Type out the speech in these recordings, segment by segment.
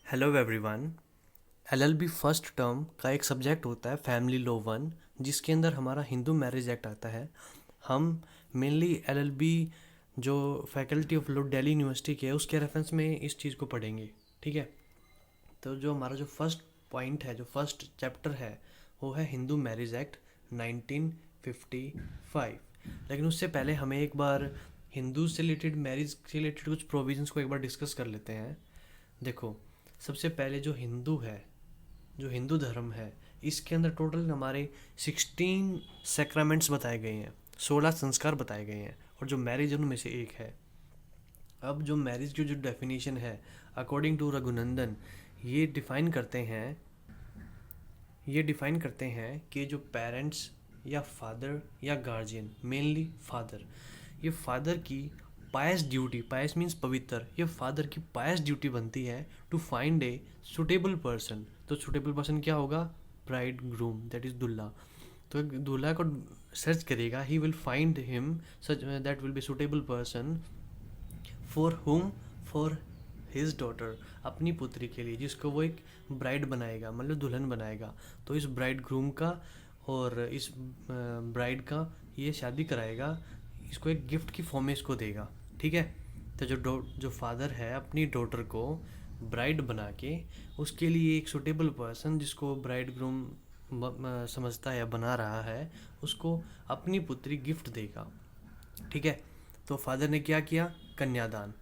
Hello everyone. LLB first term का एक subject होता है फैमिली लॉ वन, जिसके अंदर हमारा हिंदू मैरिज एक्ट आता है। हम मेनली एलएलबी जो faculty of law Delhi university के है उसके रेफरेंस में इस चीज़ को पढ़ेंगे। ठीक है, तो जो हमारा जो फर्स्ट पॉइंट है, जो फर्स्ट चैप्टर है, वो है हिंदू मैरिज एक्ट 1955। लेकिन उससे पहले हमें एक बार हिंदू से रिलेटेड, मैरिज से रिलेटेड कुछ प्रोविजंस को एक बार डिस्कस कर लेते हैं। देखो, सबसे पहले जो हिंदू है, जो हिंदू धर्म है, इसके अंदर टोटल हमारे 16 सैक्रामेंट्स बताए गए हैं, 16 संस्कार बताए गए हैं, और जो मैरिज है उनमें से एक है। अब जो मैरिज की जो डेफिनेशन है अकॉर्डिंग टू रघुनंदन, ये डिफाइन करते हैं ये डिफाइन करते हैं कि जो पेरेंट्स या फादर या गार्जियन, मेनली फादर, ये फादर की पायस ड्यूटी, पायस मीन्स पवित्र, ये फादर की पायस ड्यूटी बनती है to find a suitable person. तो सुटेबल पर्सन क्या होगा? ब्राइड ग्रूम, दैट इज दुल्हा। तो एक दूल्हा को सर्च करेगा, he will find him such that will be suitable person for हुम, फॉर हिज डॉटर, अपनी पुत्री के लिए, जिसको वो एक ब्राइड बनाएगा, मतलब दुल्हन बनाएगा। तो इस ब्राइड ग्रूम का और इस ब्राइड का ये शादी कराएगा, इसको एक गिफ्ट की फॉर्म में इसको देगा। ठीक है, तो जो फादर है अपनी डॉटर को ब्राइड बना के उसके लिए एक सुटेबल पर्सन, जिसको ब्राइड ग्रूम समझता है या बना रहा है, उसको अपनी पुत्री गिफ्ट देगा। ठीक है, तो फादर ने क्या किया? कन्यादान।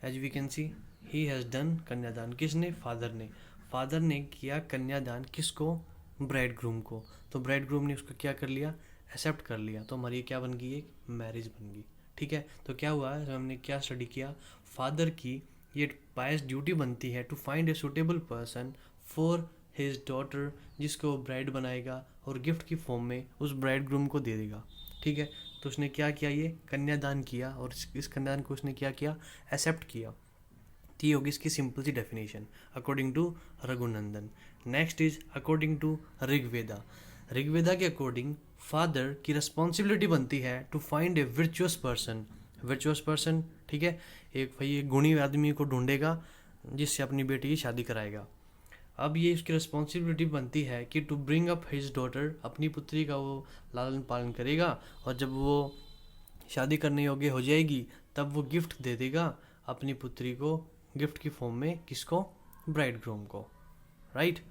As we can see, he has done कन्यादान। किसने? फादर ने किया कन्यादान। किसको? ब्राइड ग्रूम को। तो ब्राइड ग्रूम ने उसको क्या कर लिया? एक्सेप्ट कर लिया। तो हमारी क्या बन गई? एक मैरिज बन गई। ठीक है, तो क्या हुआ? हमने क्या स्टडी किया? फादर की ये पायस ड्यूटी बनती है to find a suitable person for his daughter, जिसको ब्राइड बनाएगा और गिफ्ट की फॉर्म में उस ब्राइड ग्रूम को दे देगा। ठीक है, तो उसने क्या किया? ये कन्यादान किया, और इस कन्यादान को उसने क्या किया? एक्सेप्ट किया। तो ये होगी इसकी सिंपल सी definition according to Raghunandan. Next is according to Rigveda. Rigveda के अकॉर्डिंग फादर की रिस्पॉन्सिबिलिटी बनती है to find a virtuous person. Virtuous person, ठीक है, एक भाई एक गुणी आदमी को ढूंढेगा जिससे अपनी बेटी की शादी कराएगा। अब ये उसकी रिस्पॉन्सिबिलिटी बनती है कि to bring up his daughter, अपनी पुत्री का वो लालन पालन करेगा, और जब वो शादी करने योग्य हो जाएगी तब वो गिफ्ट दे देगा अपनी पुत्री को, गिफ्ट की फॉर्म में। किसको? ब्राइड ग्रूम को। Right,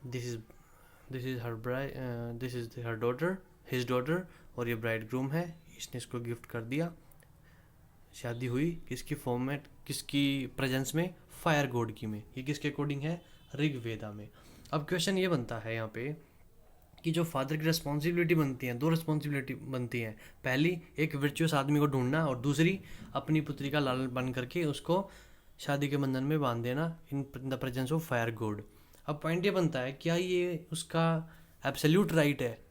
this is this is her bride, this is her daughter, his daughter, और ये ब्राइड ग्रूम है, इसने इसको गिफ्ट कर दिया। शादी हुई किसकी फॉर्म में? किसकी प्रेजेंस में? फायर गॉड की में। ये किसके अकॉर्डिंग है? ऋग्वेदा में। अब क्वेश्चन ये बनता है यहाँ पे कि जो फादर की रिस्पॉन्सिबिलिटी बनती है, दो रिस्पॉन्सिबिलिटी बनती हैं। पहली, एक वर्चुअस आदमी को ढूंढना, और दूसरी, अपनी पुत्री का लालन पालन करके उसको शादी के बंधन में बांध देना in the presence of fire God. अब पॉइंट ये बनता है, क्या ये उसका एब्सोल्यूट राइट है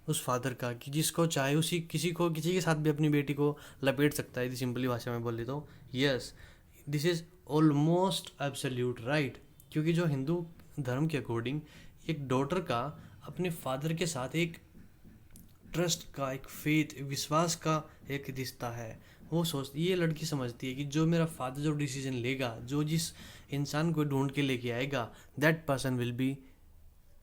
उस फादर का कि जिसको चाहे उसी किसी के साथ भी अपनी बेटी को लपेट सकता है? यदि सिंपली भाषा में बोले तो yes, this is almost absolute right. क्योंकि जो हिंदू धर्म के अकॉर्डिंग एक डॉटर का अपने फादर के साथ एक ट्रस्ट का, एक फेथ, विश्वास का एक रिश्ता है। वो सोचती, ये लड़की समझती है कि जो मेरा फादर जो डिसीजन लेगा, जो जिस इंसान को ढूंढ के लेके आएगा, that person will be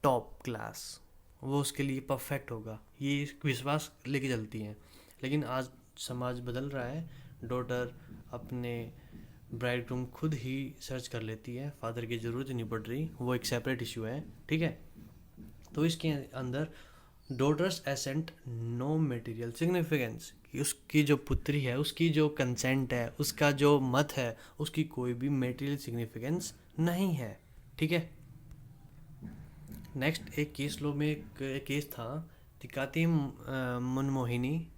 top class, वो उसके लिए परफेक्ट होगा। ये विश्वास लेके चलती हैं। लेकिन आज समाज बदल रहा है, डॉटर अपने ब्राइड ग्रूम खुद ही सर्च कर लेती है, फादर की ज़रूरत नहीं पड़ रही, वो एक सेपरेट इशू है। ठीक है, तो इसके अंदर daughters assent no material significance, कि उसकी जो पुत्री है, उसकी जो कंसेंट है, उसका जो मत है, उसकी कोई भी मटेरियल सिग्निफिकेंस नहीं है। ठीक है, नेक्स्ट एक केस लो में एक केस था, तिकाती मनमोहिनी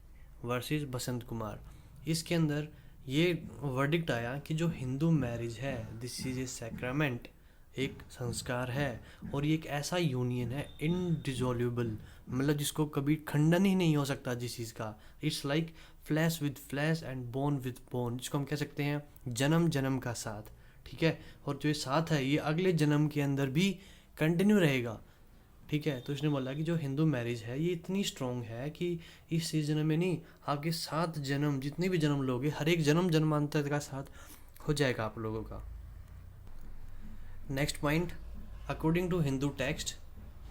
वर्सेस बसंत कुमार। इसके अंदर ये वर्डिक्ट आया कि जो हिंदू मैरिज है, दिस इज ए सैक्रामेंट, एक संस्कार है, और ये एक ऐसा यूनियन है इनडिजोल्यूबल, मतलब जिसको कभी खंडन ही नहीं हो सकता जिस चीज़ का। It's like flash with flash and bone with bone, जिसको हम कह सकते हैं जन्म जन्म का साथ। ठीक है, और जो ये साथ है ये अगले जन्म के अंदर भी कंटिन्यू रहेगा। ठीक है। तो इसने बोला कि जो हिंदू मैरिज है ये इतनी स्ट्रांग है कि इस जन्म में नहीं, आपके 7 जन्म, जितने भी जन्म लोगे, हर एक जन्म जन्मांतर का साथ हो जाएगा आप लोगों का। Next point, according to Hindu text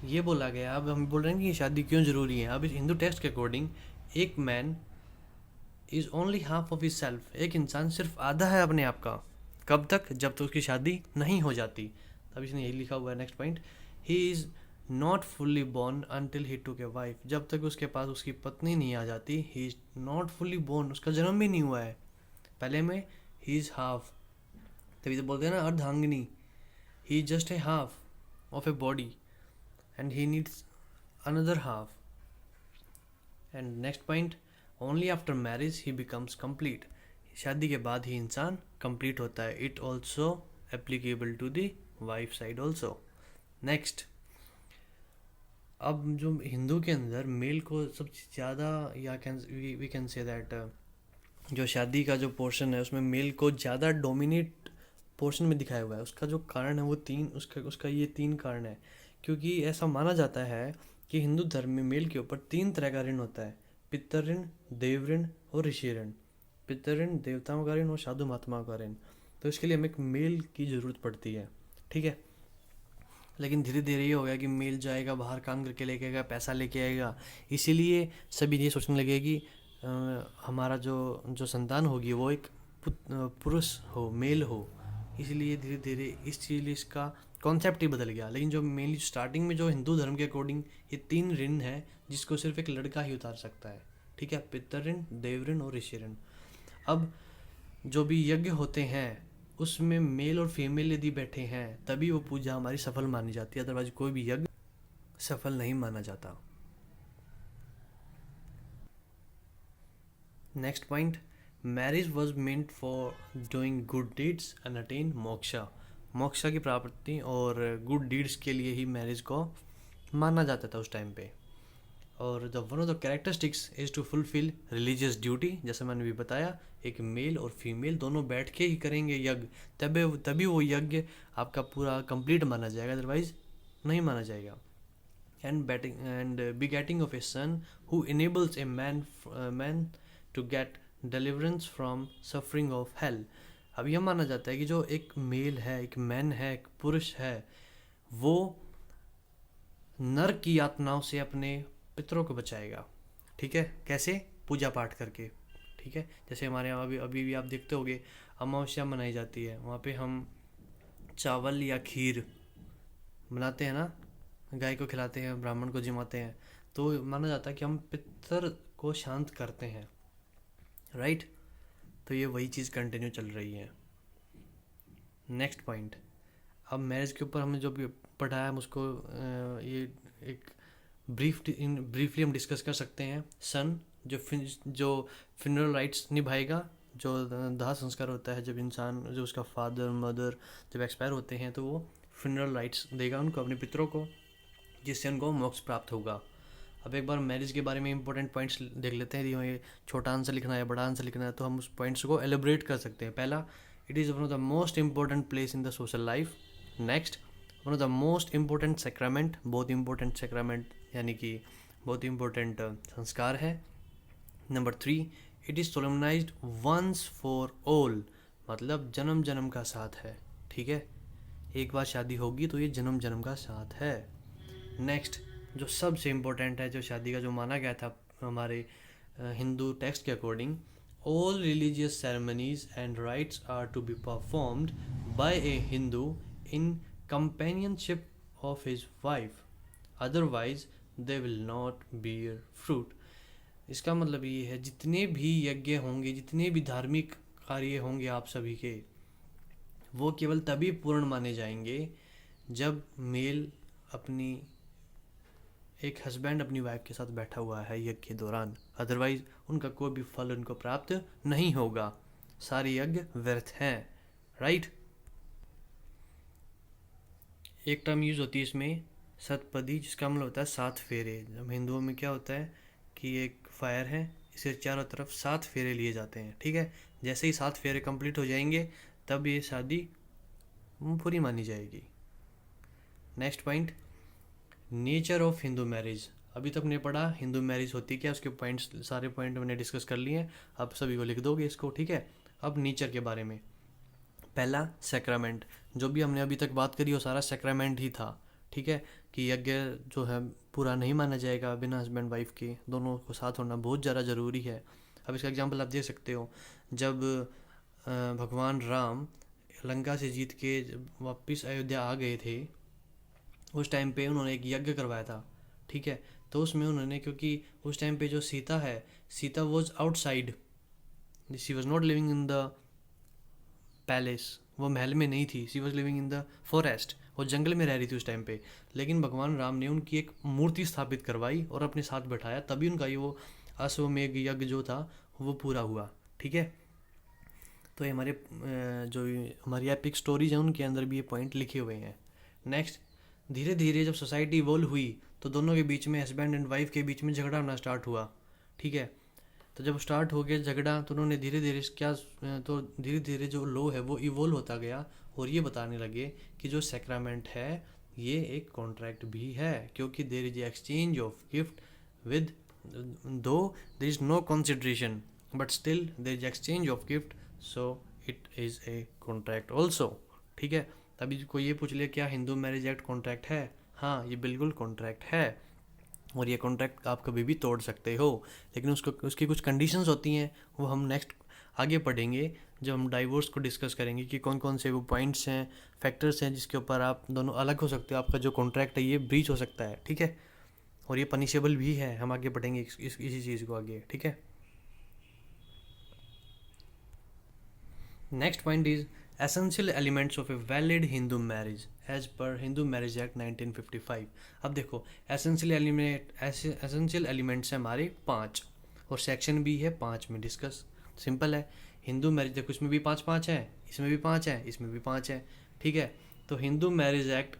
ये बोला गया, अब हम बोल रहे हैं कि शादी क्यों ज़रूरी है। अब इस हिंदू टेक्स्ट के अकॉर्डिंग एक man is only half of his self, एक इंसान सिर्फ आधा है अपने आप का। कब तक? जब तक उसकी शादी नहीं हो जाती। तब इसने यही लिखा हुआ है next point, he is not fully born until he took a wife, जब तक उसके पास उसकी पत्नी नहीं आ जाती। ही इज़ नॉट फुल्ली बॉर्न, उसका जन्म भी नहीं हुआ है। पहले में ही इज़ हाफ, तभी तो बोलते हैं ना अर्धांगिनी। He is just a half of a body and he needs another half. And next point, only after marriage he becomes complete, शादी के बाद ही इंसान complete होता है। It also applicable to the wife side also. Next, अब जो हिंदू के अंदर मेल को सबसे ज़्यादा, या वी कैन से दैट, जो शादी का जो पोर्शन है उसमें मेल को ज़्यादा डोमिनेट पोर्शन में दिखाया हुआ है। उसका जो कारण है वो उसका ये 3 कारण है। क्योंकि ऐसा माना जाता है कि हिंदू धर्म में मेल के ऊपर 3 तरह का ऋण होता है, पितृ ऋण, देव ऋण और ऋषि ऋण। पितृ ऋण देवताओं का ऋण और साधु महात्माओं का ऋण। तो इसके लिए हमें एक मेल की ज़रूरत पड़ती है, ठीक है। लेकिन धीरे धीरे ये हो गया कि मेल जाएगा बाहर, काम करके लेके आएगा, पैसा लेके आएगा, इसीलिए सभी ये सोचने लगे कि हमारा जो संतान होगी वो एक पुरुष हो, मेल हो। इसलिए धीरे धीरे इस चीज़ इसका कॉन्सेप्ट ही बदल गया। लेकिन जो मेनली स्टार्टिंग में जो हिंदू धर्म के अकॉर्डिंग ये 3 ऋण है जिसको सिर्फ एक लड़का ही उतार सकता है, ठीक है, पितृ ऋण, देव ऋण और ऋषि ऋण। अब जो भी यज्ञ होते हैं उसमें मेल और फीमेल यदि बैठे हैं तभी वो पूजा हमारी सफल मानी जाती है, अदरवाइज कोई भी यज्ञ सफल नहीं माना जाता। Next point, marriage was meant for doing good deeds and attain moksha, moksha की प्राप्ति और गुड डीड्स के लिए ही मैरिज को माना जाता था उस टाइम पे। और the one of the characteristics is to fulfil religious duty, जैसे मैंने भी बताया, एक मेल और फीमेल दोनों बैठ के ही करेंगे यज्ञ, तभी वो यज्ञ आपका पूरा कंप्लीट माना जाएगा, अदरवाइज नहीं माना जाएगा। And begetting of a son who enables a man to get deliverance from suffering of hell। अब यह माना जाता है कि जो एक मेल है, एक मैन है, एक पुरुष है, वो नरक की यातनाओं से अपने पितरों को बचाएगा, ठीक है। कैसे? पूजा पाठ करके, ठीक है। जैसे हमारे यहाँ अभी भी आप देखते होगे अमावस्या मनाई जाती है, वहाँ पे हम चावल या खीर बनाते हैं ना, गाय को खिलाते हैं, ब्राह्मण को जिमाते हैं, तो माना जाता है कि हम पितर को शांत करते हैं, राइट। तो ये वही चीज़ कंटिन्यू चल रही है। नेक्स्ट पॉइंट, अब मैरिज के ऊपर हमने जो भी पढ़ा है हम उसको ये एक ब्रीफली हम डिस्कस कर सकते हैं। सन जो फ्यूनरल राइट्स निभाएगा, जो दाह संस्कार होता है, जब इंसान, जो उसका फादर मदर जब एक्सपायर होते हैं तो वो फ्यूनरल राइट्स देगा उनको, अपने पितरों को, जिससे उनको मोक्ष प्राप्त होगा। अब एक बार मैरिज के बारे में इंपॉर्टेंट पॉइंट्स देख लेते हैं। ये छोटा आंसर लिखना है, बड़ा आंसर लिखना है, तो हम उस पॉइंट्स को एलिब्रेट कर सकते हैं। पहला, it is one of the most important place in the social life. Next, one of the most important sacrament, बहुत इंपॉर्टेंट सेक्रामेंट यानी कि बहुत इंपॉर्टेंट संस्कार है। Number 3, it is solemnized once for all, मतलब जन्म जन्म का साथ है, ठीक है। एक बार शादी होगी तो ये जन्म जन्म का साथ है। नेक्स्ट, जो सबसे इम्पोर्टेंट है, जो शादी का जो माना गया था हमारे हिंदू टेक्स्ट के according, all religious ceremonies and rites are to be performed by a Hindu in companionship of his wife, otherwise they will not bear fruit. इसका मतलब ये है, जितने भी यज्ञ होंगे, जितने भी धार्मिक कार्य होंगे आप सभी के, वो केवल तभी पूर्ण माने जाएंगे जब मेल अपनी एक हस्बैंड अपनी वाइफ के साथ बैठा हुआ है यज्ञ के दौरान, अदरवाइज उनका कोई भी फल उनको प्राप्त नहीं होगा, सारे यज्ञ व्यर्थ हैं, राइट। एक टर्म यूज होती है इसमें सतपदी, जिसका मतलब होता है 7 फेरे। जब हिंदुओं में क्या होता है कि एक फायर है, इसे चारों तरफ 7 फेरे लिए जाते हैं, ठीक है। जैसे ही 7 फेरे कंप्लीट हो जाएंगे तब ये शादी पूरी मानी जाएगी। Next point, nature of Hindu marriage, अभी तक नहीं पढ़ा हिंदू मैरिज होती क्या, उसके पॉइंट्स सारे पॉइंट मैंने डिस्कस कर लिए हैं, आप सभी को लिख दोगे इसको, ठीक है। अब नेचर के बारे में, पहला सैक्रामेंट, जो भी हमने अभी तक बात करी वो सारा सैक्रामेंट ही था, ठीक है। कि यज्ञ जो है पूरा नहीं माना जाएगा बिना हस्बैंड वाइफ के, दोनों को साथ होना बहुत ज़्यादा ज़रूरी है। अब इसका एग्जांपल आप दे सकते हो, जब भगवान राम लंका से जीत के जब वापस अयोध्या आ गए थे, उस टाइम पे उन्होंने एक यज्ञ करवाया था, ठीक है। तो उसमें उन्होंने, क्योंकि उस टाइम पे जो सीता है, Sita was outside, she was not living in the palace, वो महल में नहीं थी, she was living in the forest, वो जंगल में रह रही थी उस टाइम पे। लेकिन भगवान राम ने उनकी एक मूर्ति स्थापित करवाई और अपने साथ बैठाया, तभी उनका ये वो अश्वमेध यज्ञ जो था वो पूरा हुआ, ठीक है। तो ये हमारे जो हमारी एपिक स्टोरीज हैं उनके अंदर भी ये पॉइंट लिखे हुए हैं। नेक्स्ट, धीरे धीरे जब सोसाइटी इवोल्व हुई तो दोनों के बीच में, हस्बैंड एंड वाइफ के बीच में झगड़ा होना स्टार्ट हुआ, ठीक है। तो जब स्टार्ट हो गया झगड़ा तो उन्होंने धीरे धीरे क्या, तो धीरे धीरे जो लॉ है वो इवोल्व होता गया और ये बताने लगे कि जो सैक्रामेंट है ये एक कॉन्ट्रैक्ट भी है, क्योंकि there is exchange of gift with, though there is no consideration but still there is exchange of gift, so it is a contract also, ठीक है। तभी कोई ये पूछ ले क्या हिंदू मैरिज एक्ट कॉन्ट्रैक्ट है, हाँ ये बिल्कुल कॉन्ट्रैक्ट है, और ये कॉन्ट्रैक्ट आप कभी भी तोड़ सकते हो, लेकिन उसको उसकी कुछ कंडीशंस होती हैं, वो हम नेक्स्ट आगे पढ़ेंगे जब हम डाइवोर्स को डिस्कस करेंगे कि कौन कौन से वो पॉइंट्स हैं, फैक्टर्स हैं जिसके ऊपर आप दोनों अलग हो सकते हो, आपका जो कॉन्ट्रैक्ट है ये ब्रीच हो सकता है, ठीक है। और ये पनिशेबल भी है, हम आगे पढ़ेंगे इसी चीज़ को आगे, ठीक है। Next point is essential elements of a valid Hindu marriage as पर हिंदू मैरिज एक्ट 1955। अब देखो, एसेंशियल एलिमेंट्स हैं हमारे 5 और सेक्शन भी है 5 में डिस्कस, सिंपल है। हिंदू मैरिज देखो, इसमें भी 5 5 है, इसमें भी 5 है, इसमें भी 5 है, ठीक है। तो हिंदू मैरिज एक्ट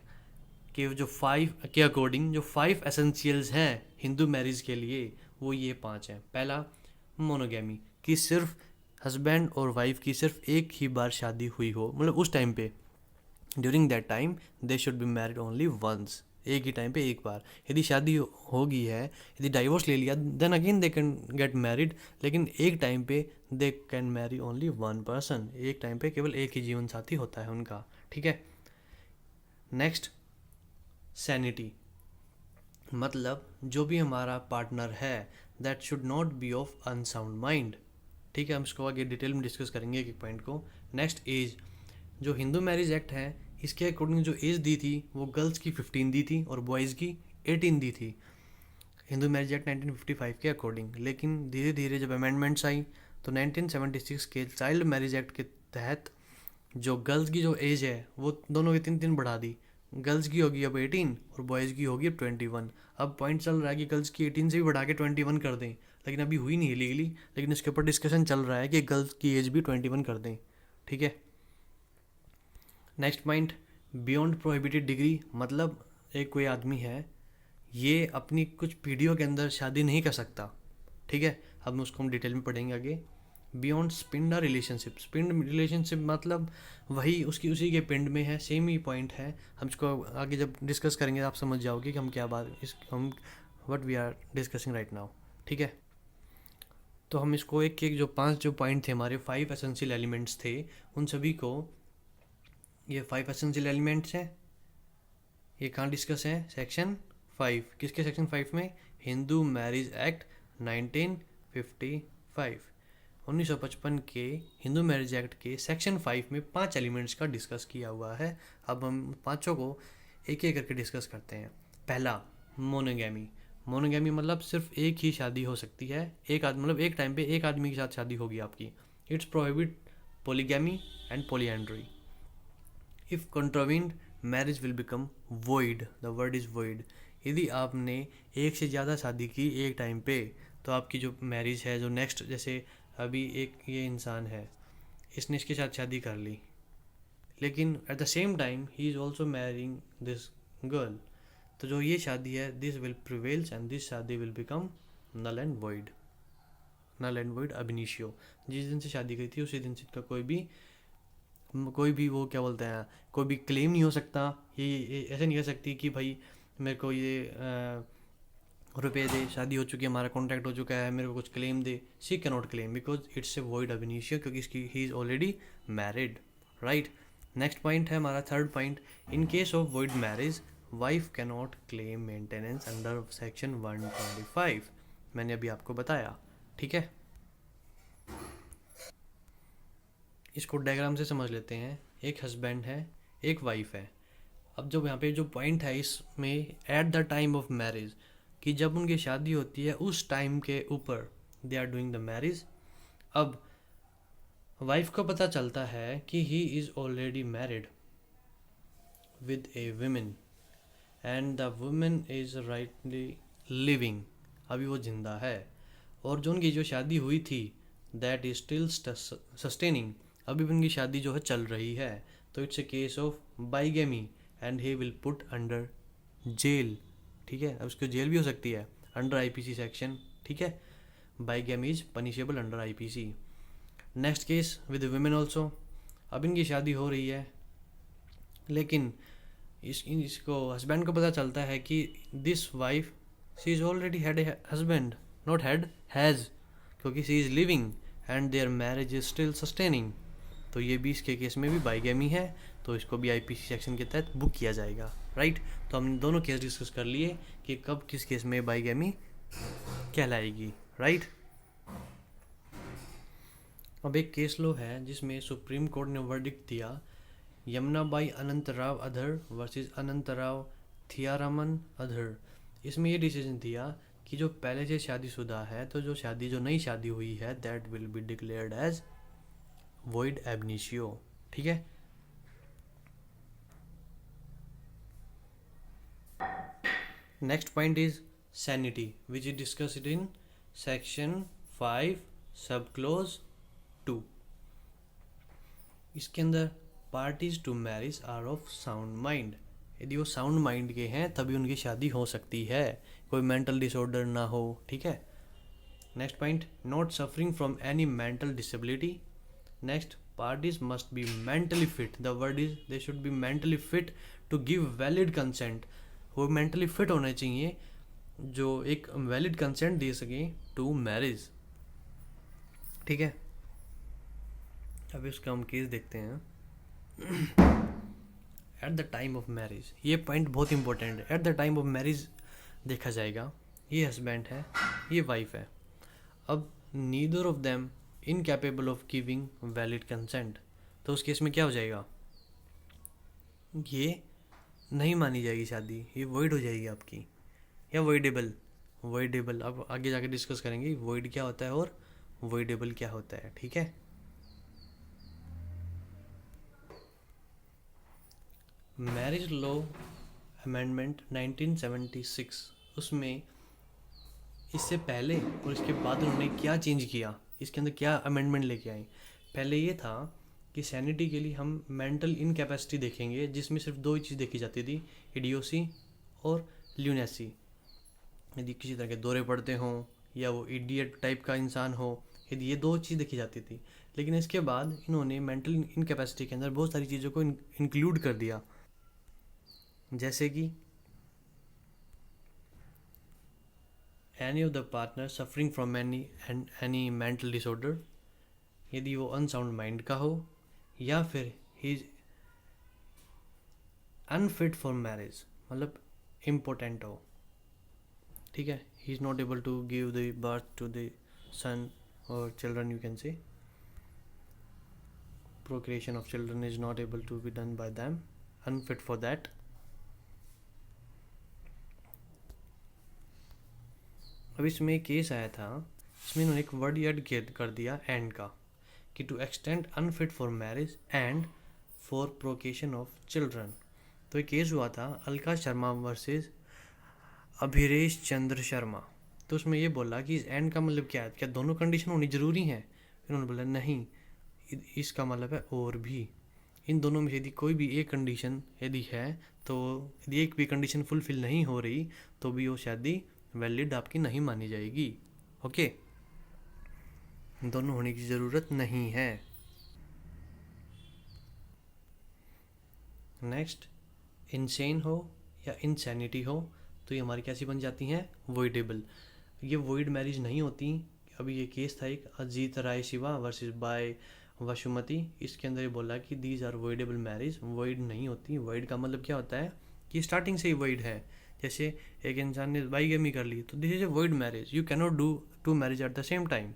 के जो 5 के अकॉर्डिंग जो 5 एसेंशियल्स हैं हिंदू मैरिज के लिए वो ये 5 हैं। पहला, मोनोगेमी, कि सिर्फ हस्बैंड और वाइफ की सिर्फ एक ही बार शादी हुई हो, मतलब उस टाइम पे, during that time they should be married only once, एक ही टाइम पे एक बार। यदि शादी हो गई है, यदि डाइवोर्स ले लिया, then again they can get married, लेकिन एक टाइम पे they can marry only one person, एक टाइम पे केवल एक ही जीवन साथी होता है उनका, ठीक है। नेक्स्ट, सैनिटी, मतलब जो भी हमारा पार्टनर है that should not be of unsound mind, ठीक है। हम इसको आगे डिटेल में डिस्कस करेंगे एक पॉइंट को। नेक्स्ट, एज, जो हिंदू मैरिज एक्ट है इसके अकॉर्डिंग जो एज दी थी वो गर्ल्स की 15 दी थी और बॉयज़ की 18 दी थी, हिंदू मैरिज एक्ट 1955 के अकॉर्डिंग। लेकिन धीरे धीरे जब अमेंडमेंट्स आई तो 1976 के चाइल्ड मैरिज एक्ट के तहत जो गर्ल्स की जो एज है वो दोनों की 3 3 बढ़ा दी, गर्ल्स की होगी अब 18 और बॉयज़ की होगी अब 21। अब पॉइंट चल रहा है कि गर्ल्स की 18 से भी बढ़ा के 21 कर दें, लेकिन अभी हुई नहीं लीगली, लेकिन इसके ऊपर डिस्कशन चल रहा है कि गर्ल्स की एज भी 21 कर दें, ठीक है। Next point, beyond prohibited degree, मतलब एक कोई आदमी है ये अपनी कुछ पीढ़ियों के अंदर शादी नहीं कर सकता, ठीक है। अब उसको हम डिटेल में पढ़ेंगे आगे। Beyond spinned relationship, spinned relationship मतलब वही उसकी उसी के पिंड में है, सेम ही पॉइंट है। हम इसको आगे जब डिस्कस करेंगे आप समझ जाओगे कि हम क्या बात इस हम what we are discussing right now, ठीक है। तो हम इसको एक एक जो 5 जो पॉइंट थे हमारे 5 एसेंशियल एलिमेंट्स थे, उन सभी को, ये 5 एसेंशियल एलिमेंट्स हैं, ये कहाँ डिस्कस हैं, सेक्शन 5, किसके सेक्शन 5 में, हिंदू मैरिज एक्ट 1955, 1955 के हिंदू मैरिज एक्ट के सेक्शन 5 में 5 एलिमेंट्स का डिस्कस किया हुआ है। अब हम पाँचों को एक एक करके डिस्कस करते हैं। पहला, मोनोगैमी, मोनोगैमी मतलब सिर्फ एक ही शादी हो सकती है, एक आदमी मतलब एक टाइम पे एक आदमी के साथ शादी होगी आपकी। It's prohibit polygamy and polyandry. If contravened marriage will become void, the word is void. यदि आपने एक से ज़्यादा शादी की एक टाइम पे तो आपकी जो मैरिज है, जो नेक्स्ट, जैसे अभी एक ये इंसान है, इसने इसके साथ शादी कर ली, लेकिन at the same time he is also marrying this girl, तो जो ये शादी है this will prevails and this शादी will become null and void, null and void ab initio. जिस दिन से शादी की थी उसी दिन से इसका कोई भी वो क्या बोलते हैं, कोई भी क्लेम नहीं हो सकता। ये ऐसे नहीं कह सकती कि भाई मेरे को ये रुपये दे, शादी हो चुकी है, हमारा कॉन्ट्रैक्ट हो चुका है, मेरे को कुछ claim they, she can not claim because it's a void ab initio, क्योंकि इसकी ही is already married, right. Next point है हमारा third point, in case of void marriage wife can not claim maintenance under section 125। मैंने अभी आपको बताया, ठीक है। इसको डायग्राम से समझ लेते हैं। एक हस्बैंड है, एक वाइफ है। अब जब यहाँ पे जो पॉइंट है इसमें, eight the time of marriage, कि जब उनकी शादी होती है उस टाइम के ऊपर they are doing the marriage. अब वाइफ को पता चलता है कि he is already married with a women and the women is rightly living, अभी वो जिंदा है, और जो उनकी जो शादी हुई थी दैट इज स्टिल सस्टेनिंग, अभी भी उनकी शादी जो है चल रही है, तो it's a case of bigamy and he will put under jail, ठीक है। अब उसको जेल भी हो सकती है अंडर आईपीसी सेक्शन, ठीक है। Bigamy is punishable under IPC. Next case with women also, अब इनकी शादी हो रही है, लेकिन इसको हस्बैंड को पता चलता है कि this wife she is already had a husband, not had, has, क्योंकि she is living and their marriage is still sustaining, तो ये भी इसके केस में भी बाइगेमी है, तो इसको भी आईपीसी सेक्शन के तहत बुक किया जाएगा, राइट। तो हमने दोनों केस डिस्कस कर लिए कि कब किस केस में बाइगेमी कहलाएगी, राइट। अब एक केस लो है जिसमें सुप्रीम कोर्ट ने वर्डिक्ट दिया, यमुनाबाई अनंतराव अधर वर्सेस अनंतराव थियारामन अधर। इसमें ये डिसीजन दिया कि जो पहले से शादीशुदा है, तो जो नई शादी हुई है that will be declared as void ab initio, ठीक है। Next point is sanity which is discussed in section 5 sub clause 2। इसके अंदर parties to marriage are of sound mind, यदि वो साउंड माइंड के हैं तभी उनकी शादी हो सकती है, कोई मेंटल डिसऑर्डर ना हो, ठीक है। Next point, not suffering from any mental disability. Next, parties must be mentally fit, the word is they should be mentally fit to give valid consent, वो मेंटली फिट होने चाहिए जो एक वैलिड कंसेंट दे सके टू मैरिज, ठीक है। अब इसका हम केस देखते हैं। Eight the time of marriage, ये पॉइंट बहुत इंपॉर्टेंट है। Eight the time of marriage देखा जाएगा, ये हस्बैंड है, ये वाइफ है। अब neither of them incapable of giving valid consent, तो उस केस में क्या हो जाएगा, ये नहीं मानी जाएगी शादी, ये वॉइड हो जाएगी आपकी, या वॉइडेबल। वॉइडेबल अब आगे जाके डिस्कस करेंगे वॉइड क्या होता है और वॉइडेबल क्या होता है, ठीक है। मैरिज लॉ अमेंडमेंट 1976, उसमें इससे पहले और इसके बाद उन्होंने क्या चेंज किया, इसके अंदर क्या अमेंडमेंट लेके आए। पहले ये था कि सैनिटी के लिए हम मेंटल इनकैपेसिटी देखेंगे, जिसमें सिर्फ दो ही चीज़ देखी जाती थी, इडियोसी और ल्यूनेसी। यदि किसी तरह के दौरे पड़ते हों या वो इडियट टाइप का इंसान हो, यदि ये दो चीज़ देखी जाती थी। लेकिन इसके बाद इन्होंने मेंटल इनकैपेसिटी के अंदर बहुत सारी चीज़ों को इंक्लूड कर दिया, जैसे कि any of the partner suffering from any mental disorder, यदि वो अनसाउंड माइंड का हो या फिर he is unfit for marriage, मतलब इम्पोर्टेंट हो, ठीक है। He is not able to give the birth to the son और children, you can say procreation of children is not able to be done by them, unfit for that. अब इसमें एक case आया था, इसमें इन्होंने एक वर्ड ऐड कर दिया एंड का, कि to extend unfit for marriage and for procreation of children. तो एक केस हुआ था अलका शर्मा वर्सेस अभिरेश चंद्र शर्मा। तो उसमें ये बोला कि इस एंड का मतलब क्या है, क्या दोनों कंडीशन होनी ज़रूरी है। इन्होंने बोला नहीं, इसका मतलब है और भी, इन दोनों में यदि कोई भी एक कंडीशन यदि है, तो यदि एक भी कंडीशन फुलफिल नहीं हो रही तो भी वो शादी वैलिड आपकी नहीं मानी जाएगी, ओके। दोनों होने की ज़रूरत नहीं है। नेक्स्ट, इंसेन हो या इनसैनिटी हो तो ये हमारी कैसी बन जाती हैं, वॉइडेबल। ये वॉइड मैरिज नहीं होती। अभी ये केस था एक अजीत राय शिवा वर्सेस बाय वसुमती, इसके अंदर ये बोला कि these are voidable marriage. Void नहीं होती। वॉइड का मतलब क्या होता है कि स्टार्टिंग से ही वॉइड है। जैसे एक इंसान ने बाईगेमी कर ली तो this is a void marriage, you cannot do two marriage at the same time.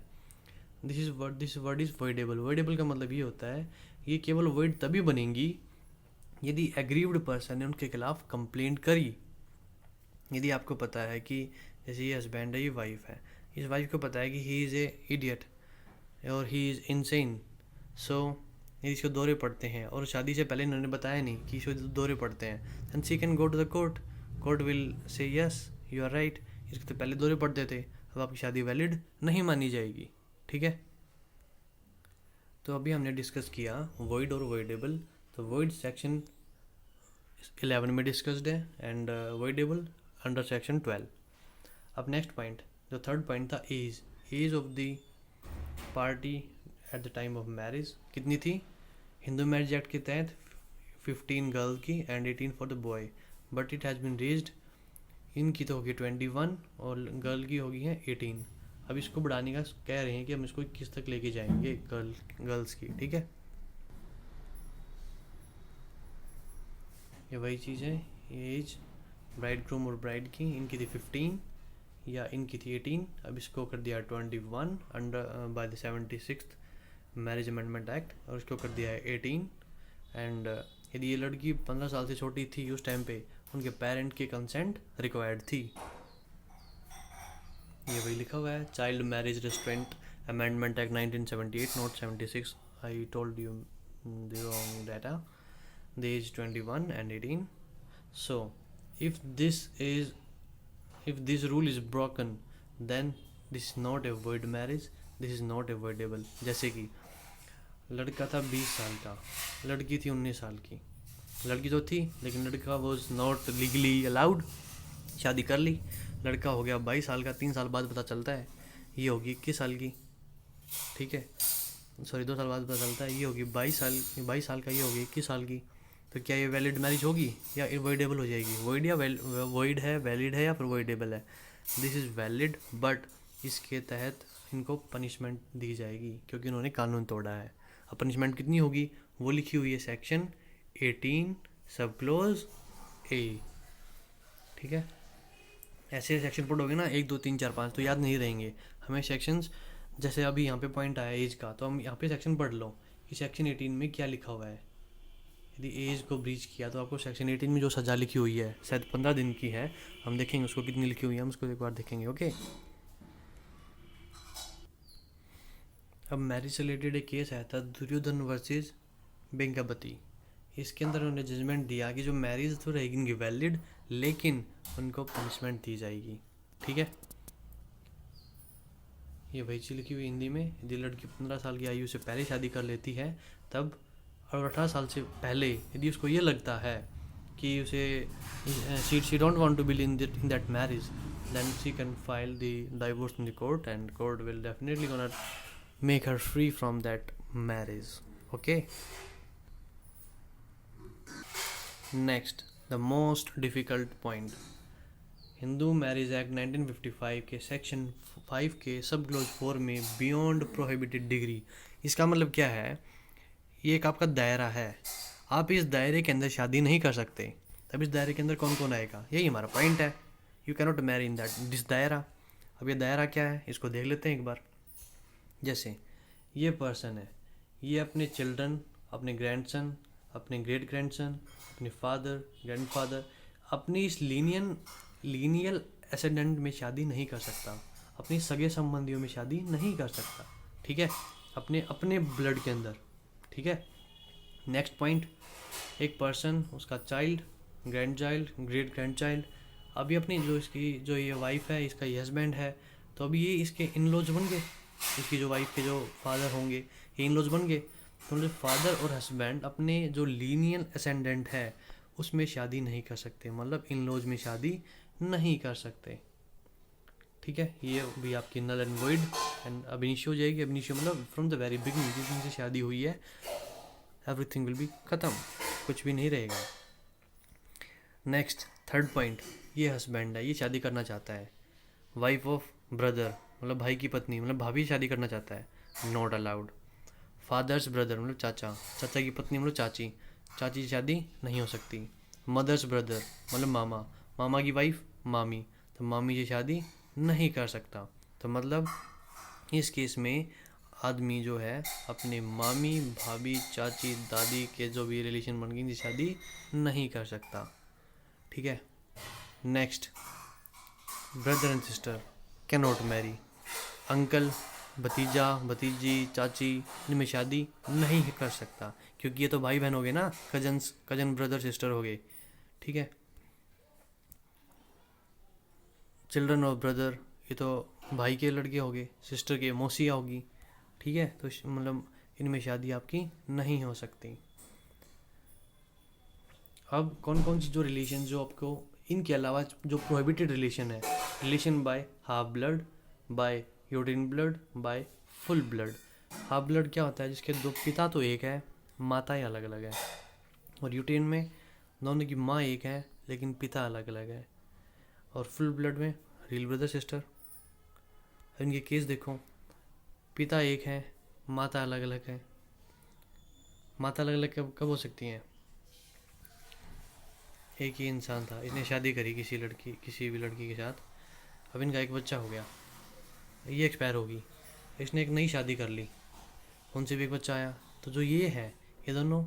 This word is voidable. Voidable का मतलब ये होता है ये केवल वॉइड तभी बनेंगी यदि एग्रीव्ड पर्सन ने उनके खिलाफ कंप्लेंट करी। यदि आपको पता है कि जैसे ये हस्बैंड है, ये वाइफ है, इस वाइफ को पता है कि ही इज़ ए इडियट और ही इज़ इनसेन, सो यदि इसको दौरे पड़ते हैं और शादी से पहले इन्होंने बताया नहीं कि इसको दौरे पड़ते हैं, then she can go to the court. Court will say yes you are right, इसको तो पहले दौरे पड़ते थे, अब आपकी शादी वैलिड नहीं मानी जाएगी। ठीक है, तो अभी हमने डिस्कस किया वॉइड और वॉइडेबल। तो वॉइड सेक्शन 11 में डिस्कस्ड है एंड वॉइडेबल अंडर सेक्शन 12। अब नेक्स्ट पॉइंट, जो थर्ड पॉइंट था, age of the party at the time of marriage कितनी थी। हिंदू मैरिज एक्ट के तहत 15 गर्ल की and 18 for the boy, but it has been raised, इनकी तो होगी 21 और गर्ल की होगी है 18। अब इसको बढ़ाने का कह रहे हैं कि हम इसको 21 तक लेके जाएंगे गर्ल्स की। ठीक है, ये वही चीज़ है। एज ब्राइड ग्रूम और ब्राइड की, इनकी थी 15 या इनकी थी 18, अब इसको कर दिया 21 under by the 76th marriage amendment act, और इसको कर दिया है 18। एंड यदि ये लड़की 15 साल से छोटी थी उस टाइम पे, उनके पेरेंट की कंसेंट रिक्वायर्ड थी। ये वही लिखा हुआ है, child marriage restraint amendment act 1978 not 76। I told you the wrong data. The age 21 and 18. So if this rule is broken, then this is not a void marriage, this is not avoidable। जैसे कि लड़का था 20 साल का, लड़की थी 19 साल की। लड़की तो थी लेकिन लड़का वॉज नॉट लीगली अलाउड, शादी कर ली, लड़का हो गया 22 साल का। 3 साल बाद पता चलता है ये होगी 21 साल की। ठीक है, सॉरी 2 साल बाद पता चलता है ये होगी 22 साल का, ये होगी 21 साल की। तो क्या ये वैलिड मैरिज होगी या इवॉइडेबल हो जाएगी। वॉइड या वॉइड है, वैलिड है या फिर वॉइडेबल है। दिस इज़ वैलिड, बट इसके तहत इनको पनिशमेंट दी जाएगी क्योंकि इन्होंने कानून तोड़ा है। अब पनिशमेंट कितनी होगी वो लिखी हुई है सेक्शन 18 सब क्लोज ए। ठीक है, ऐसे सेक्शन पढ़ोगे ना 1 2 3 4 5 तो याद नहीं रहेंगे हमें सेक्शंस। जैसे अभी यहाँ पे पॉइंट आया एज का, तो हम यहाँ पे सेक्शन पढ़ लो कि सेक्शन 18 में क्या लिखा हुआ है। यदि एज को ब्रीच किया तो आपको सेक्शन 18 में जो सज़ा लिखी हुई है, शायद 15 दिन की है, हम देखेंगे उसको कितनी लिखी हुई है, हम उसको एक बार देखेंगे। ओके, अब मैरिज से रिलेटेड एक केस आया था दुर्योधन वर्सेस बेंगावती। इसके अंदर उन्होंने जजमेंट दिया कि जो मैरिज तो रहेगी इनकी वैलिड, लेकिन उनको पनिशमेंट दी जाएगी। ठीक है, ये वही चीज़ लिखी हुई हिंदी में। यदि लड़की 15 साल की आयु से पहले शादी कर लेती है तब, और 18 साल से पहले यदि उसको ये लगता है कि उसे she don't want to be in that marriage, then she can file the divorce in the court and court will definitely gonna make her free from that marriage. Okay, next the most difficult point, Hindu marriage act 1955 के section 5 के सब close 4 में beyond prohibited degree. इसका मतलब क्या है, ये एक आपका दायरा है, आप इस दायरे के अंदर शादी नहीं कर सकते। तब इस दायरे के अंदर कौन कौन आएगा, यही हमारा पॉइंट है, you cannot marry in that this दायरा। अब ये दायरा क्या है इसको देख लेते हैं एक बार। जैसे ये पर्सन है, ये अपने चिल्ड्रन, अपने ग्रैंडसन, अपने ग्रेट ग्रैंडसन, अपने फादर, ग्रैंडफादर, अपनी इस लीनियल एसेंडेंट में शादी नहीं कर सकता, अपनी सगे संबंधियों में शादी नहीं कर सकता। ठीक है, अपने ब्लड के अंदर। ठीक है, नेक्स्ट पॉइंट, एक पर्सन, उसका child, grand child, great grand child. अभी अपनी जो ये वाइफ है, इसका ये हस्बैंड है, तो अभी ये इसके इन लॉज बन गए, इसकी जो वाइफ के जो फादर होंगे ये इन लॉज बन गए। तो जो फादर और हस्बैंड अपने जो लीनियल असेंडेंट है उसमें शादी नहीं कर सकते, मतलब इन लॉज में शादी नहीं कर सकते। ठीक है, ये भी आपकी नल एंड वॉइड एंड अब इनिशियो हो जाएगी। अब इनिशियो मतलब फ्रॉम द वेरी बिगनिंग, जिस दिन से शादी हुई है एवरीथिंग विल बी ख़त्म, कुछ भी नहीं रहेगा। नेक्स्ट थर्ड पॉइंट, ये हस्बैंड है, ये शादी करना चाहता है। वाइफ ऑफ ब्रदर मतलब भाई की पत्नी मतलब भाभी शादी करना चाहता है, नॉट अलाउड। फादर्स ब्रदर मतलब चाचा, चाचा की पत्नी मतलब चाची, चाची की शादी नहीं हो सकती। मदर्स ब्रदर मतलब मामा, मामा की वाइफ मामी, तो मामी की शादी नहीं कर सकता। तो मतलब इस केस में आदमी जो है अपने मामी, भाभी, चाची, दादी के जो भी रिलेशन बन गई शादी नहीं कर सकता। ठीक है। Next, brother and sister can not marry. Uncle, भतीजा, भतीजी, चाची इनमें शादी नहीं कर सकता, क्योंकि ये तो भाई बहन हो गए ना, कजन ब्रदर सिस्टर हो गए। ठीक है। चिल्ड्रन ऑफ ब्रदर, ये तो भाई के लड़के हो गए, सिस्टर के मौसिया होगी। ठीक है। तो मतलब इनमें शादी आपकी नहीं हो सकती। अब कौन कौन सी जो रिलेशन जो आपको इनके अलावा जो प्रोहिबिटेड रिलेशन है, relation by half blood, by uterine blood, by full blood. Half blood क्या होता है, जिसके दो पिता तो एक है, माताएं अलग अलग है। और यूटेन में दोनों की माँ एक है लेकिन पिता अलग अलग है। और फुल ब्लड में रियल ब्रदर सिस्टर। इनके केस देखो, पिता एक है, माता अलग अलग है। माता अलग अलग कब हो सकती हैं? एक ही इंसान था, इसने शादी करी किसी भी लड़की के साथ, अब इनका एक बच्चा हो गया, ये एक्सपायर होगी, इसने एक नई शादी कर ली, उनसे भी एक बच्चा आया। तो जो ये है, ये दोनों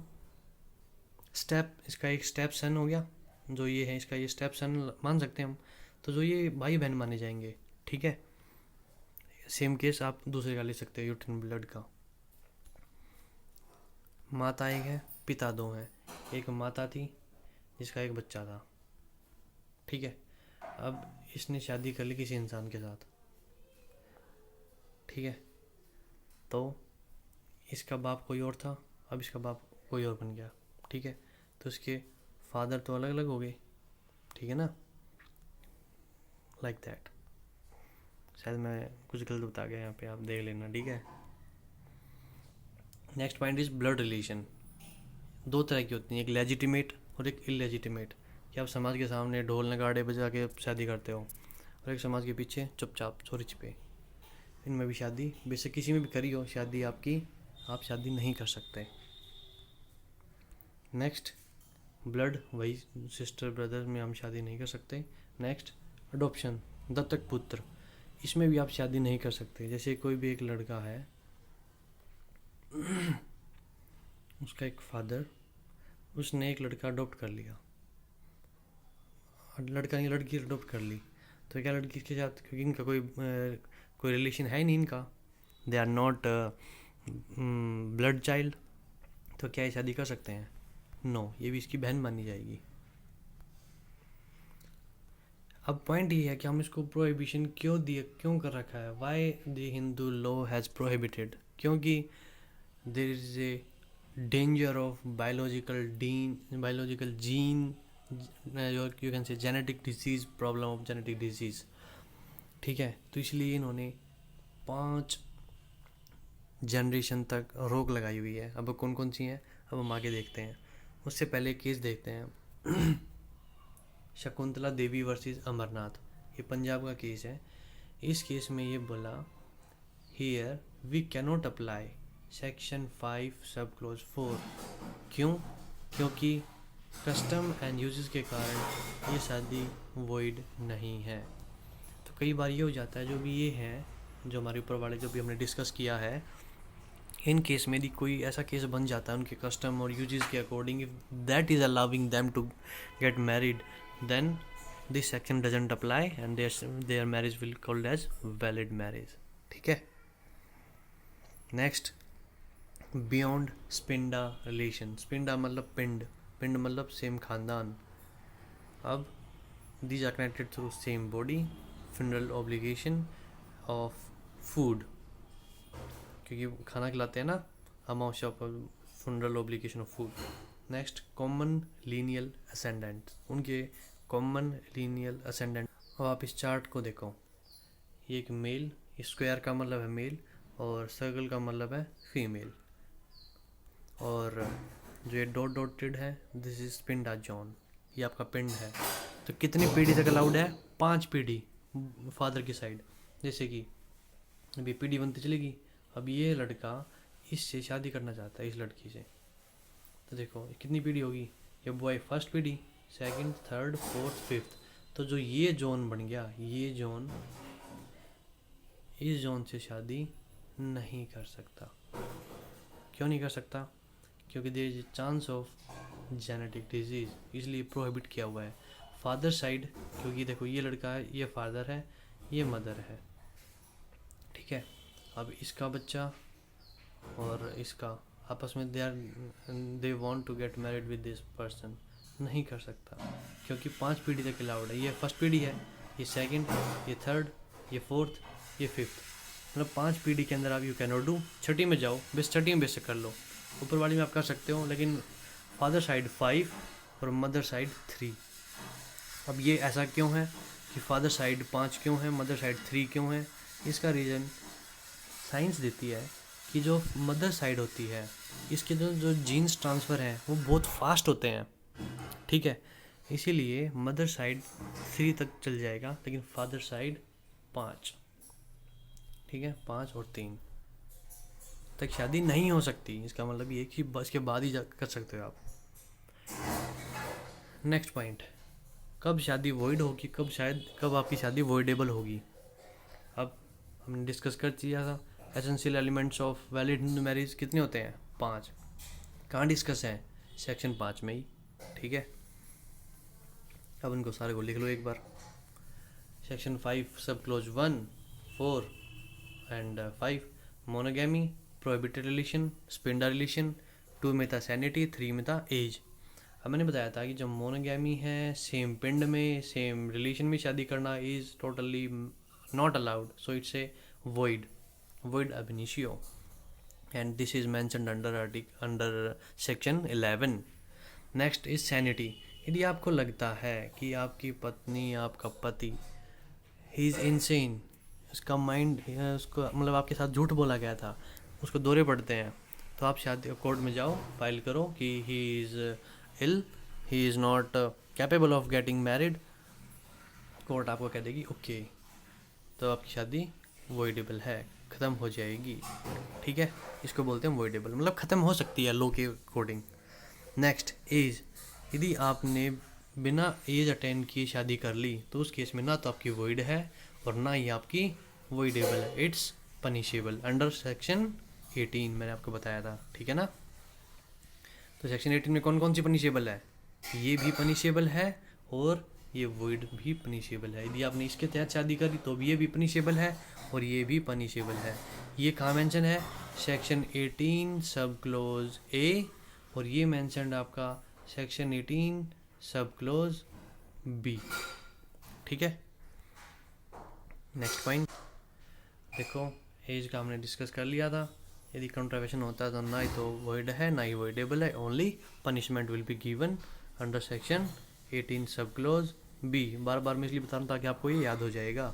स्टेप, इसका एक स्टेप सन हो गया, जो ये है इसका ये स्टेप सन मान सकते हैं हम। तो जो ये भाई बहन माने जाएंगे। ठीक है। सेम केस आप दूसरे का ले सकते हो, यूट्रन ब्लड का। माता एक है, पिता दो हैं। एक माता थी जिसका एक बच्चा था। ठीक है। अब इसने शादी कर ली किसी इंसान के साथ। ठीक है। तो इसका बाप कोई और था, अब इसका बाप कोई और बन गया। ठीक है। तो इसके फादर तो अलग अलग हो गए। ठीक है ना, लाइक दैट। शायद मैं कुछ गलत बता गया यहाँ पे, आप देख लेना। ठीक है। Next point is blood relation. दो तरह की होती हैं, एक लेजिटिमेट और एक इलेजिटिमेट, कि आप समाज के सामने ढोल नगाड़े बजा के शादी करते हो, और एक समाज के पीछे चुपचाप चोरी छिपे। इनमें भी शादी बेशक किसी में भी करी हो शादी आपकी, आप शादी नहीं कर सकते। नेक्स्ट, ब्लड वही सिस्टर ब्रदर में हम शादी नहीं कर सकते। नेक्स्ट, अडॉप्शन दत्तक पुत्र, इसमें भी आप शादी नहीं कर सकते। जैसे कोई भी एक लड़का है, उसका एक फादर, उसने एक लड़का अडॉप्ट कर लिया, लड़का नहीं लड़की अडॉप्ट कर ली, तो क्या लड़की के साथ, क्योंकि इनका कोई रिलेशन है नहीं इनका, they are not blood child, तो क्या ये शादी कर सकते हैं? नो, ये भी इसकी बहन मानी जाएगी। अब पॉइंट ये है कि हम इसको प्रोहिबिशन क्यों कर रखा है, why the Hindu law has prohibited, क्योंकि there is a danger of biological gene, you can say genetic disease, problem of genetic disease. ठीक है। तो इसलिए इन्होंने 5 जनरेशन तक रोक लगाई हुई है। अब कौन कौन सी हैं, अब हम आगे देखते हैं। उससे पहले केस देखते हैं शकुंतला देवी वर्सेस अमरनाथ, ये पंजाब का केस है। इस केस में ये बोला, here we cannot apply section 5 sub close 4। क्यों? क्योंकि कस्टम एंड यूजेस के कारण ये शादी वॉइड नहीं है। तो कई बार ये हो जाता है, जो भी ये है, जो हमारे ऊपर वाले जो भी हमने डिस्कस किया है, इन केस में यदि कोई ऐसा केस बन जाता है उनके कस्टम और यूजेस के अकॉर्डिंग, if that is allowing them to get married, then this section doesn't apply and their marriage will called as valid marriage। ठीक है। Next, beyond sapinda relation. Sapinda मतलब पिंड, पिंड मतलब सेम खानदान। अब these are connected through same body, funeral obligation of food, क्योंकि खाना खिलाते हैं ना, अमावस्या पर, funeral obligation of food। Next, common lineal ascendant, उनके कॉमन लीनियल असेंडेंट। अब आप इस चार्ट को देखो, ये एक मेल, स्क्वायर का मतलब है मेल और सर्कल का मतलब है फीमेल, और जो ये डॉटेड है, दिस इज पिंडा जॉन, ये आपका पिंड है। तो कितनी पीढ़ी तक अलाउड है? 5 पीढ़ी फादर की साइड। जैसे कि अभी पीढ़ी बनती चलेगी, अब ये लड़का इससे शादी करना चाहता है, इस लड़की से, तो देखो कितनी पीढ़ी होगी? ये बॉय फर्स्ट पीढ़ी, सेकंड, थर्ड, फोर्थ, फिफ्थ। तो जो ये जोन बन गया, ये जोन इस जोन से शादी नहीं कर सकता। क्यों नहीं कर सकता? क्योंकि there is chance of genetic disease, इसलिए प्रोहिबिट किया हुआ है। फादर साइड, क्योंकि देखो ये लड़का है, ये फादर है, ये मदर है, ठीक है। अब इसका बच्चा और इसका आपस में they want to get married with this person, नहीं कर सकता, क्योंकि 5 पीढ़ी तक अलाउड है। ये फर्स्ट पीढ़ी है, ये सेकंड, ये थर्ड, ये फोर्थ, ये फिफ्थ, मतलब 5 पीढ़ी के अंदर आप यू कैन नॉट डू। छठी में जाओ, बस छठी में बेस कर लो, ऊपर वाली में आप कर सकते हो, लेकिन फादर साइड 5 और मदर साइड 3। अब ये ऐसा क्यों है कि फादर साइड 5 क्यों है, मदर साइड 3 क्यों है? इसका रीज़न साइंस देती है कि जो मदर साइड होती है, इसके जो जीन्स ट्रांसफ़र हैं वो बहुत फास्ट होते हैं, ठीक है। इसीलिए मदर साइड 3 तक चल जाएगा, लेकिन फादर साइड 5, ठीक है, 5 और 3 तक शादी नहीं हो सकती। इसका मतलब ये कि इसके बाद ही कर सकते हो आप। नेक्स्ट पॉइंट, कब शादी वॉइड होगी, कब आपकी शादी वॉइडेबल होगी? अब हमने डिस्कस कर दिया था essential elements of valid Hindu marriage कितने होते हैं? 5। कहाँ डिस्कस हैं? सेक्शन 5 में ही, ठीक है। अब उनको सारे को लिख लो एक बार। Section 5 sub clause 1, 4 and 5, monogamy, prohibited relation, sapinda relation, 2 में था सैनिटी, 3 में था एज। अब मैंने बताया था कि जब मोनोगैमी है, सेम पिंड में सेम रिलेशन में शादी करना is totally not allowed, so it's a void ab initio, and this is mentioned under section 11. Next is sanity. यदि आपको लगता है कि आपकी पत्नी, आपका पति, ही इज़ इनसेन, उसका माइंड, उसको मतलब आपके साथ झूठ बोला गया था, उसको दौरे पड़ते हैं, तो आप शादी कोर्ट में जाओ, फाइल करो कि he is ill, he is not capable of getting married. Court आपको कह देगी ओके, तो आपकी शादी वॉइडेबल है, ख़त्म हो जाएगी, ठीक है। इसको बोलते हैं वॉइडेबल, मतलब ख़त्म हो सकती है लॉ के अकॉर्डिंग। नेक्स्ट एज, यदि आपने बिना एज अटेंड किए शादी कर ली, तो उस केस में ना तो आपकी वॉइड है और ना ही आपकी वॉइडेबल है, इट्स पनिशेबल अंडर सेक्शन 18, मैंने आपको बताया था, ठीक है ना। तो सेक्शन 18 में कौन कौन सी पनिशेबल है? ये भी पनिशेबल है और ये वॉइड भी पनिशेबल है। यदि आपने इसके तहत शादी करी तो भी ये भी पनिशेबल है और ये भी पनिशेबल है। ये कहाँ मेंशन है? सेक्शन 18 सब क्लोज ए, और ये मेंशन आपका सेक्शन 18 सब क्लोज बी, ठीक है। नेक्स्ट पॉइंट देखो, एज का हमने डिस्कस कर लिया था। यदि कंट्रावेशन होता है तो ना ही तो वॉइड है ना ही वॉइडेबल है, only punishment will be given under section 18 सब क्लोज बी। बार बार मैं इसलिए बता रहा हूँ ताकि आपको ये याद हो जाएगा।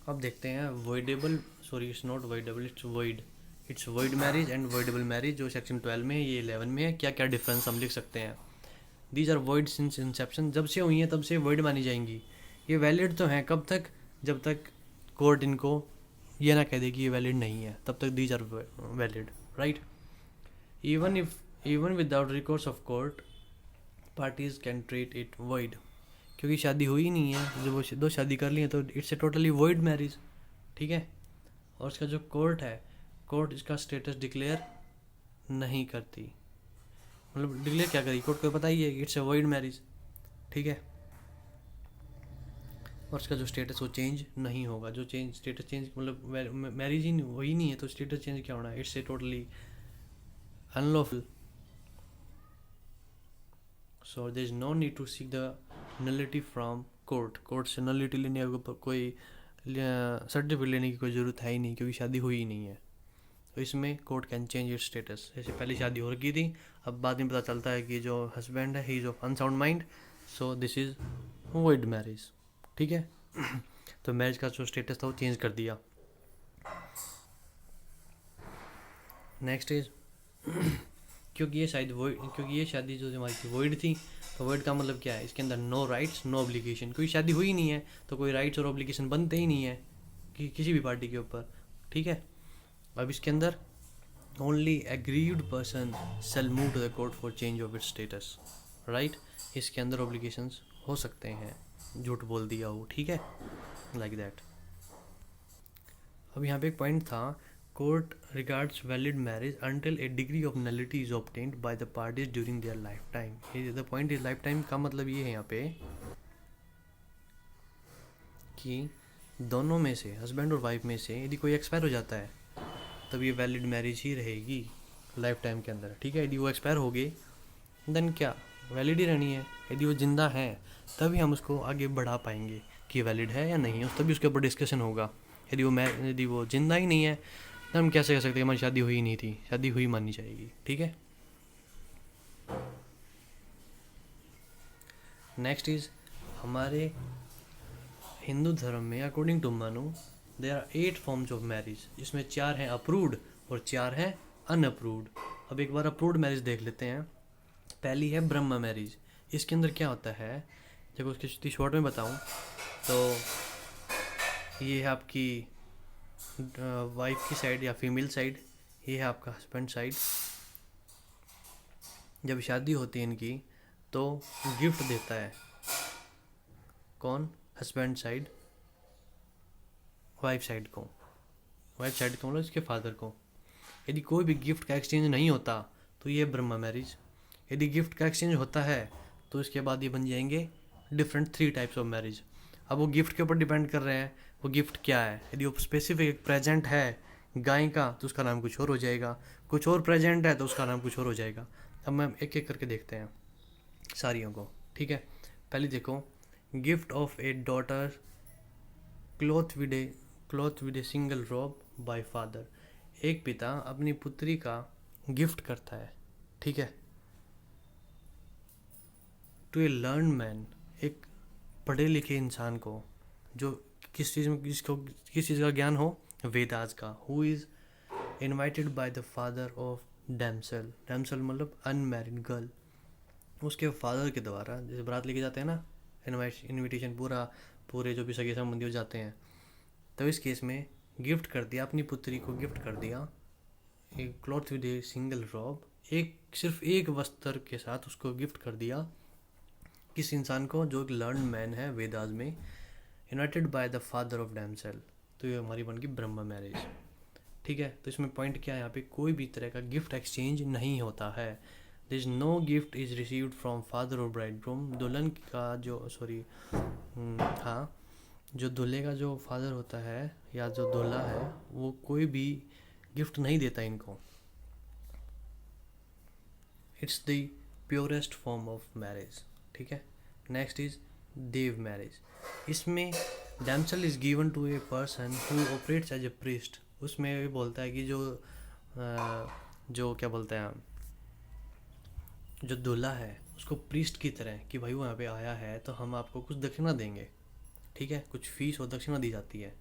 अब देखते हैं voidable, sorry it's not voidable, it's void marriage and voidable marriage, जो सेक्शन 12 में है, ये 11 में है। क्या क्या डिफरेंस हम लिख सकते हैं? These are void since inception, जब से हुई हैं तब से वॉइड मानी जाएंगी। ये वैलिड तो हैं कब तक? जब तक कोर्ट इनको ये ना कह दे कि ये वैलिड नहीं है, तब तक these are valid, right. Even without recourse of court, parties can treat it void, क्योंकि शादी हुई नहीं है, जब वो दो शादी कर ली है तो it's a totally void marriage, ठीक है। और इसका जो कोर्ट है, कोर्ट इसका स्टेटस डिक्लेयर नहीं करती, मतलब डिक्लेयर क्या करी, कोर्ट को पता ही है इट्स ए वॉइड मैरिज, ठीक है। और इसका जो स्टेटस वो चेंज नहीं होगा, जो स्टेटस चेंज मतलब मैरिज ही वही नहीं है तो स्टेटस चेंज क्या होना है? It's a totally unlawful, so there is no need to seek the nullity from court से नलिटी लेने का कोई सर्टिफिकेट लेने की कोई ज़रूरत है ही नहीं, क्योंकि शादी हुई ही नहीं है। तो इसमें court can change it status. जैसे पहले शादी हो रखी थी, अब बाद में पता चलता है कि जो हस्बैंड है he is of unsound mind, so this is void marriage, ठीक है। तो मैरिज का जो स्टेटस था वो चेंज कर दिया। नेक्स्ट इज क्योंकि ये शायद वो, क्योंकि ये शादी जो हमारी थी वॉइड थी। तो वॉइड का मतलब क्या है, इसके अंदर नो राइट्स नो ऑब्लिगेशन, कोई शादी हुई नहीं है तो कोई राइट्स और ऑब्लिगेशन बनते ही नहीं है किसी भी पार्टी के ऊपर। ठीक है, अब इसके अंदर only aggrieved person shall move to the court for change of its status, right. इसके अंदर ऑब्लिगेशंस हो सकते हैं, झूठ बोल दिया हो, ठीक है, लाइक दैट। अब यहाँ पे एक पॉइंट था, court regards valid marriage until A degree of nullity is obtained by the parties during their life time. The point is life time का मतलब ये है यहाँ पे कि दोनों में से, हस्बैंड और वाइफ में से यदि कोई एक्सपायर हो जाता है तब ये वैलिड मैरिज ही रहेगी लाइफ टाइम के अंदर। ठीक है, यदि वो एक्सपायर हो गए देन क्या, वैलिड ही रहनी है। यदि वो जिंदा है तभी हम उसको आगे बढ़ा पाएंगे कि वैलिड है या नहीं है, तभी उसके ऊपर डिस्कशन होगा। यदि वो जिंदा ही नहीं है तो हम कैसे कह सकते हैं हमारी शादी हुई नहीं थी, शादी हुई माननी चाहिए। ठीक है, नेक्स्ट इज हमारे हिंदू धर्म में according to Manu there are 8 forms of marriage. इसमें 4 हैं अप्रूव्ड और 4 हैं अनअप्रूव्ड। अब एक बार अप्रूव्ड मैरिज देख लेते हैं। पहली है ब्रह्म मैरिज। इसके अंदर क्या होता है, जब उसकी शॉर्ट में बताऊं तो ये है आपकी वाइफ की साइड या फीमेल साइड, ये है आपका हस्बैंड साइड। जब शादी होती है इनकी तो गिफ्ट देता है कौन, हस्बैंड साइड वाइफ साइड को, वाइफ साइड को मतलब इसके फादर को। यदि कोई भी गिफ्ट का एक्सचेंज नहीं होता तो ये ब्रह्म मैरिज। यदि गिफ्ट का एक्सचेंज होता है तो इसके बाद ये बन जाएंगे डिफरेंट 3 टाइप्स ऑफ मैरिज। अब वो गिफ्ट के ऊपर डिपेंड कर रहे हैं वो गिफ्ट क्या है। यदि वो स्पेसिफिक प्रेजेंट है गाय का तो उसका नाम कुछ और हो जाएगा, कुछ और प्रेजेंट है तो उसका नाम कुछ और हो जाएगा। अब मैं एक एक करके देखते हैं सारियों को। ठीक है, पहले देखो, gift of a daughter cloth with a single robe by father. एक पिता अपनी पुत्री का गिफ्ट करता है, ठीक है, टू ए लर्न मैन, एक पढ़े लिखे इंसान को जो किस चीज़ का ज्ञान हो, वेदास का, who is invited by the father of damsel. Damsel मतलब अनमैरिड गर्ल, उसके फादर के द्वारा, जैसे बारात लेके जाते हैं ना, इनविटेशन पूरे जो भी सगे संबंधी हो जाते हैं, तो इस केस में गिफ्ट कर दिया, अपनी पुत्री को गिफ्ट कर दिया एक cloth with a single robe, सिर्फ एक वस्त्र के साथ उसको गिफ्ट कर दिया किस इंसान को जो एक लर्न मैन है वेदास में, invited by the father of damsel. तो ये हमारी बन गई ब्रह्म मैरिज। ठीक है, तो इसमें पॉइंट क्या है, यहाँ पे कोई भी तरह का गिफ्ट एक्सचेंज नहीं होता है। There is no gift is received from father और ब्राइडग्रूम। दुल्हन का जो हाँ, जो दूल्हे का जो फादर होता है या जो दूल्हा है वो कोई भी गिफ्ट नहीं देता इनको। It's the purest form of marriage. ठीक है, नेक्स्ट इज देव मैरिज। इसमें damsel is given to a person who operates as a priest. उसमें ये बोलता है कि जो क्या बोलते हैं, जो दूल्हा है उसको प्रीस्ट की तरह कि भाई वो यहाँ पे आया है तो हम आपको कुछ दक्षिणा देंगे। ठीक है, कुछ फीस और दक्षिणा दी जाती है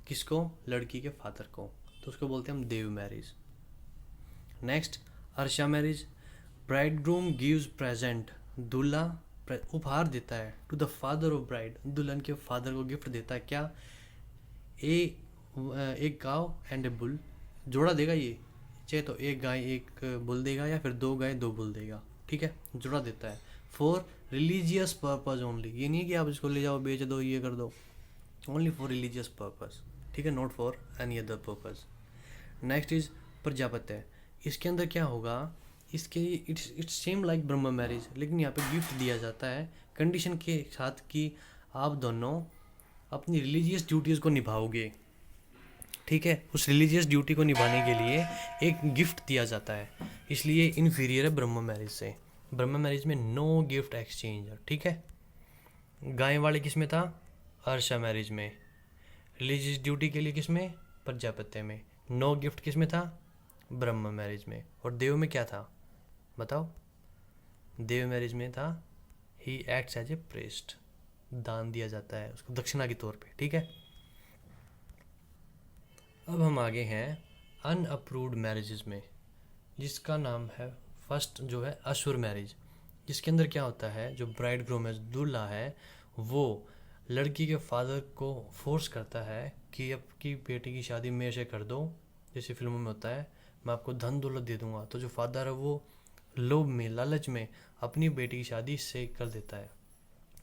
किसको, लड़की के फादर को, तो उसको बोलते हैं हम Deva marriage. Next Arsha marriage. Bridegroom gives present, दूल्हा उपहार देता है to the father of bride, दुल्हन के फादर को गिफ्ट देता है क्या, एक गाय एंड ए बुल, जोड़ा देगा ये, चाहे तो एक गाय एक बुल देगा या फिर 2 गाय 2 बुल देगा। ठीक है, जोड़ा देता है फॉर रिलीजियस पर्पज ओनली। ये नहीं है कि आप इसको ले जाओ बेच दो ये कर दो, ओनली फॉर रिलीजियस पर्पज। ठीक है, not for any other purpose. Next is Prajapatya. इसके अंदर क्या होगा, इसके it's same like Brahma marriage, लेकिन यहाँ पे गिफ्ट दिया जाता है कंडीशन के साथ कि आप दोनों अपनी रिलीजियस ड्यूटीज़ को निभाओगे। ठीक है, उस रिलीजियस ड्यूटी को निभाने के लिए एक गिफ्ट दिया जाता है, इसलिए इन्फीरियर है ब्रह्म मैरिज से। ब्रह्म मैरिज में नो गिफ्ट एक्सचेंज। ठीक है, गाय वाले किस में था, अर्शा मैरिज में। रिलीजियस ड्यूटी के लिए किस में, प्रजापत्य में। नो गिफ्ट किस में था, ब्रह्म मैरिज में। और देव में क्या था बताओ, देव मैरिज में था he acts as a priest, दान दिया जाता है उसको दक्षिणा के तौर पे। ठीक है, अब हम आगे हैं अनअप्रूव्ड मैरिजेस में। जिसका नाम है फर्स्ट जो है असुर मैरिज, जिसके अंदर क्या होता है, जो ब्राइड ग्रूम है, दूल्हा है, वो लड़की के फादर को फोर्स करता है कि आपकी बेटी की शादी मेरे से कर दो, जैसे फिल्मों में होता है, मैं आपको धन दौलत दे दूंगा। तो जो फादर है वो लोभ में, लालच में अपनी बेटी की शादी इससे कर देता है।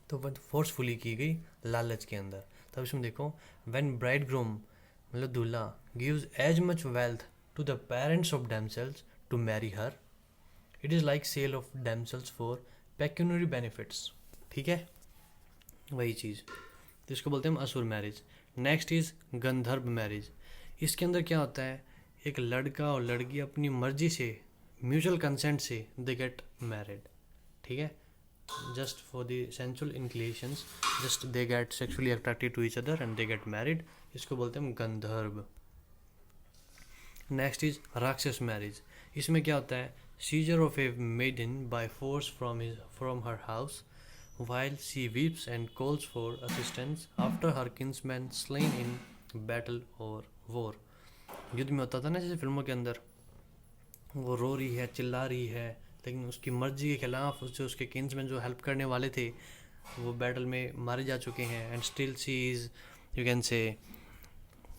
तो वह फोर्सफुली की गई लालच के अंदर। तब इसमें देखो, व्हेन ब्राइड ग्रूम मतलब दूल्हा gives as much wealth to the parents of damsels to marry her, it is like sale of damsels for pecuniary benefits. ठीक है, वही चीज़, तो इसको बोलते हैं हम असुर marriage. Next is Gandharva marriage. इसके अंदर क्या होता है, एक लड़का और लड़की अपनी मर्जी से, म्यूचुअल कंसेंट से दे गेट मैरिड। ठीक है, just for the sensual inclinations, just they get sexually attracted to each other and they get married, इसको बोलते हैं हम गंधर्व। नेक्स्ट इज राक्षस मैरिज। इसमें क्या होता है, seizure of a maiden by force from her house while she weeps and calls for assistance after her kinsman slain in battle or war। युद्ध में होता था ना, जैसे फिल्मों के अंदर, वो रो रही है, चिल्ला रही है, लेकिन उसकी मर्जी के खिलाफ जो उसके किन्समैन जो हेल्प करने वाले थे वो बैटल में मारे जा चुके हैं, and still she is, you can say,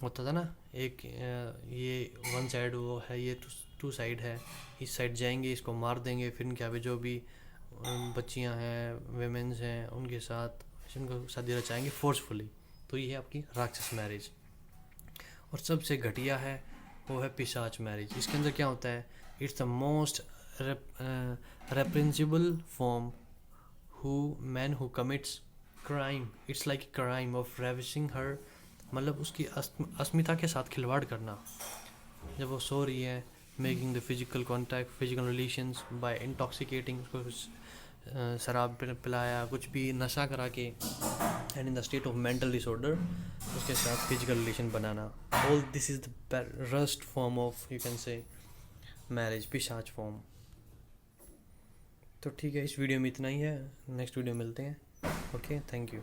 होता था ना एक ये वन साइड वो है, ये टू साइड है, इस साइड जाएंगे, इसको मार देंगे, फिर क्या जो भी बच्चियां हैं, वेमेंस हैं, उनके साथ उनको शादी रचाएंगे फोर्सफुली। तो ये है आपकी राक्षस मैरिज। और सबसे घटिया है वो है पिशाच मैरिज। इसके अंदर क्या होता है, it's the most reprehensible form who man who commits crime, it's like a crime of ravishing her, मतलब उसकी अस्मिता के साथ खिलवाड़ करना। जब वो सो रही है, making the physical contact, physical relations by intoxicating, उसको शराब पिलाया, कुछ भी नशा करा के, and in the state of mental disorder उसके साथ फिजिकल रिलेशन बनाना। All this is the worst form of, you can say, marriage, पिशाच फॉर्म। तो ठीक है, इस वीडियो में इतना ही है, नेक्स्ट वीडियो मिलते हैं। Okay, thank you.